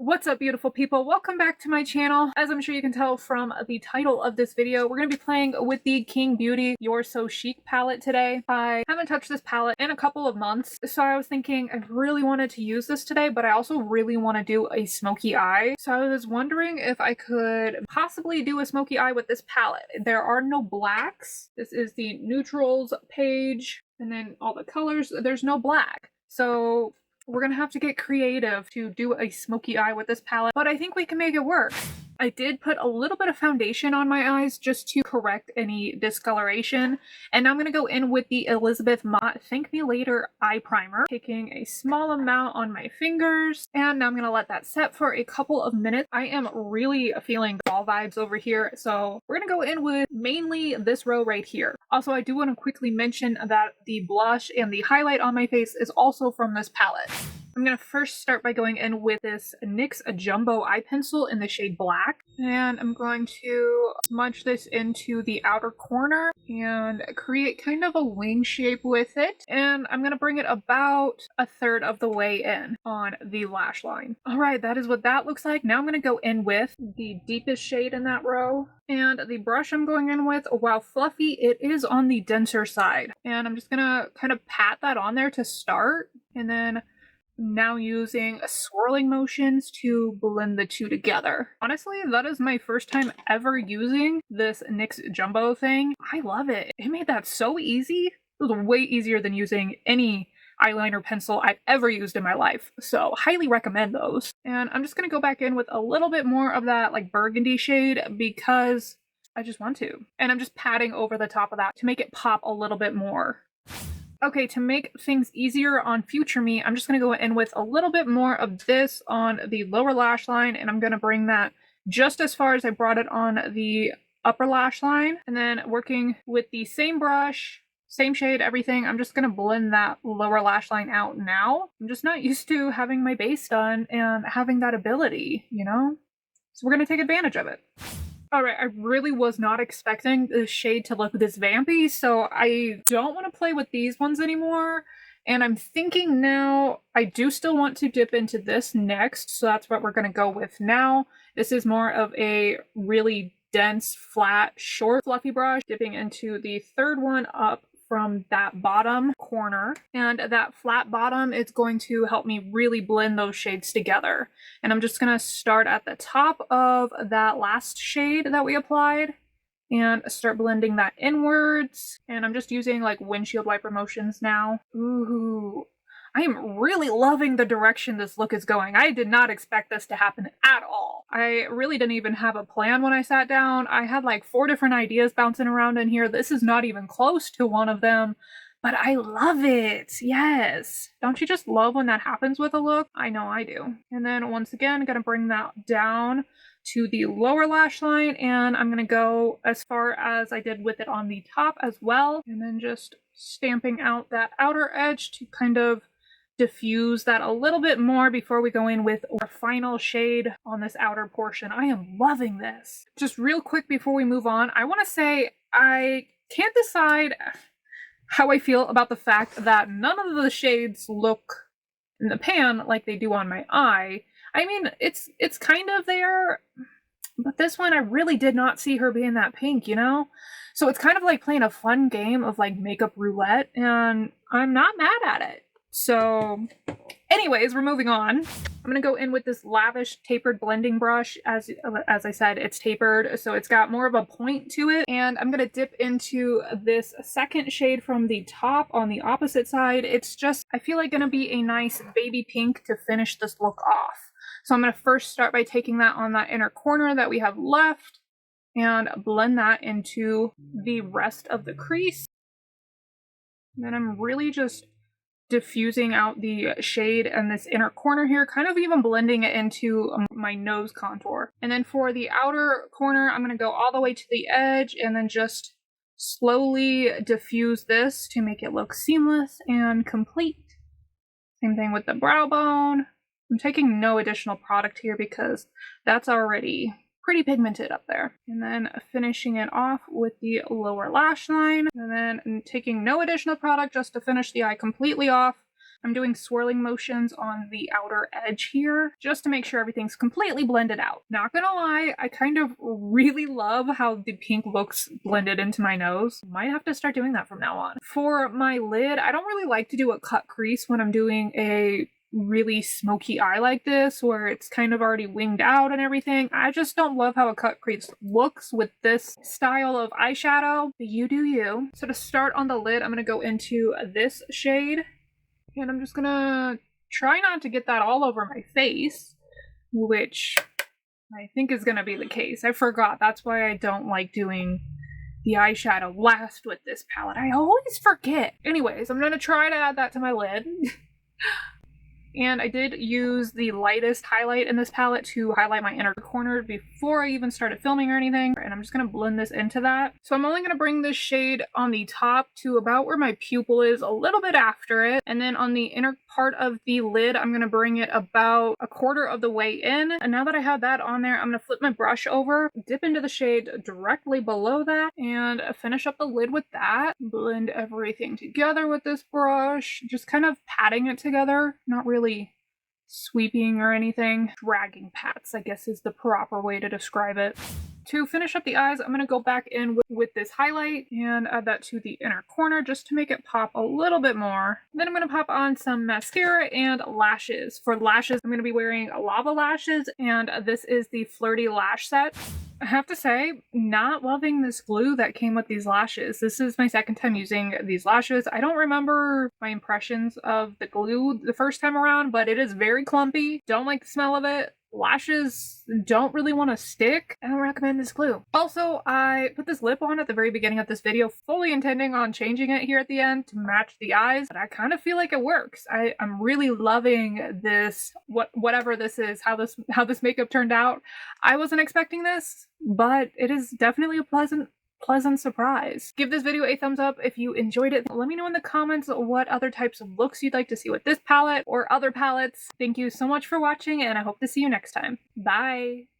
What's up, beautiful people? Welcome back to my channel. As I'm sure you can tell from the title of this video, we're going to be playing with the Qing Beauty You're So Chic palette today. I haven't touched this palette in a couple of months, so I was thinking I really wanted to use this today, but I also really want to do a smoky eye. So I was wondering if I could possibly do a smoky eye with this palette. There are no blacks. This is the neutrals page, and then all the colors. There's no black. So we're gonna have to get creative to do a smoky eye with this palette, but I think we can make it work. I did put a little bit of foundation on my eyes just to correct any discoloration, and now I'm gonna go in with the Elizabeth Mott Thank Me Later eye primer, taking a small amount on my fingers, and now I'm gonna let that set for a couple of minutes. I am really feeling fall vibes over here, so we're gonna go in with mainly this row right here. Also, I do want to quickly mention that the blush and the highlight on my face is also from this palette. I'm going to first start by going in with this NYX Jumbo eye pencil in the shade Black. And I'm going to smudge this into the outer corner and create kind of a wing shape with it. And I'm going to bring it about a third of the way in on the lash line. Alright, that is what that looks like. Now I'm going to go in with the deepest shade in that row. And the brush I'm going in with, while fluffy, it is on the denser side. And I'm just going to kind of pat that on there to start. And then now using swirling motions to blend the two together. Honestly, that is my first time ever using this NYX Jumbo thing. I love it. It made that so easy. It was way easier than using any eyeliner pencil I've ever used in my life. So highly recommend those. And I'm just going to go back in with a little bit more of that like burgundy shade because I just want to. And I'm just patting over the top of that to make it pop a little bit more. Okay, to make things easier on future me, I'm just going to go in with a little bit more of this on the lower lash line, and I'm going to bring that just as far as I brought it on the upper lash line. And then working with the same brush, same shade, everything, I'm just going to blend that lower lash line out now. I'm just not used to having my base done and having that ability, you know? So we're going to take advantage of it. Alright, I really was not expecting the shade to look this vampy, so I don't want to play with these ones anymore. And I'm thinking now I do still want to dip into this next, so that's what we're going to go with now. This is more of a really dense, flat, short, fluffy brush, dipping into the third one up from that bottom corner, and that flat bottom is going to help me really blend those shades together. And I'm just gonna start at the top of that last shade that we applied and start blending that inwards. And I'm just using like windshield wiper motions now. Ooh, I am really loving the direction this look is going. I did not expect this to happen at all. I really didn't even have a plan when I sat down. I had like 4 different ideas bouncing around in here. This is not even close to one of them, but I love it. Yes. Don't you just love when that happens with a look? I know I do. And then once again, I'm gonna bring that down to the lower lash line, and I'm gonna go as far as I did with it on the top as well, and then just stamping out that outer edge to kind of diffuse that a little bit more before we go in with our final shade on this outer portion. I am loving this. Just real quick before we move on, I want to say I can't decide how I feel about the fact that none of the shades look in the pan like they do on my eye. I mean, it's kind of there, but this one I really did not see her being that pink, you know? So it's kind of like playing a fun game of like makeup roulette, and I'm not mad at it. So anyways, we're moving on. I'm going to go in with this lavish tapered blending brush. As I said, it's tapered, so it's got more of a point to it. And I'm going to dip into this second shade from the top on the opposite side. It's just, I feel like going to be a nice baby pink to finish this look off. So I'm going to first start by taking that on that inner corner that we have left and blend that into the rest of the crease. And then I'm really just diffusing out the shade in this inner corner here, kind of even blending it into my nose contour. And then for the outer corner, I'm going to go all the way to the edge and then just slowly diffuse this to make it look seamless and complete. Same thing with the brow bone. I'm taking no additional product here because that's already pretty pigmented up there. And then finishing it off with the lower lash line, and then taking no additional product just to finish the eye completely off. I'm doing swirling motions on the outer edge here just to make sure everything's completely blended out. Not gonna lie, I kind of really love how the pink looks blended into my nose. Might have to start doing that from now on. For my lid, I don't really like to do a cut crease when I'm doing a really smoky eye like this where it's kind of already winged out and everything. I just don't love how a cut crease looks with this style of eyeshadow, but you do you. So to start on the lid, I'm going to go into this shade, and I'm just going to try not to get that all over my face, which I think is going to be the case. I forgot. That's why I don't like doing the eyeshadow last with this palette. I always forget. Anyways, I'm going to try to add that to my lid. And I did use the lightest highlight in this palette to highlight my inner corner before I even started filming or anything. And I'm just going to blend this into that. So I'm only going to bring this shade on the top to about where my pupil is, a little bit after it. And then on the inner part of the lid, I'm going to bring it about a quarter of the way in. And now that I have that on there, I'm going to flip my brush over, dip into the shade directly below that, and finish up the lid with that. Blend everything together with this brush, just kind of patting it together, not really sweeping or anything. Dragging pats, I guess, is the proper way to describe it. To finish up the eyes, I'm going to go back in with this highlight and add that to the inner corner just to make it pop a little bit more. Then I'm going to pop on some mascara and lashes. For lashes, I'm going to be wearing lava lashes, and this is the Flirty Lash Set. I have to say, not loving this glue that came with these lashes. This is my second time using these lashes. I don't remember my impressions of the glue the first time around, but it is very clumpy. Don't like the smell of it. Lashes don't really want to stick. I don't recommend this glue. Also, I put this lip on at the very beginning of this video, fully intending on changing it here at the end to match the eyes, but I kind of feel like it works. I'm really loving this, whatever this is, how this makeup turned out. I wasn't expecting this, but it is definitely a pleasant surprise. Give this video a thumbs up if you enjoyed it. Let me know in the comments what other types of looks you'd like to see with this palette or other palettes. Thank you so much for watching, and I hope to see you next time. Bye!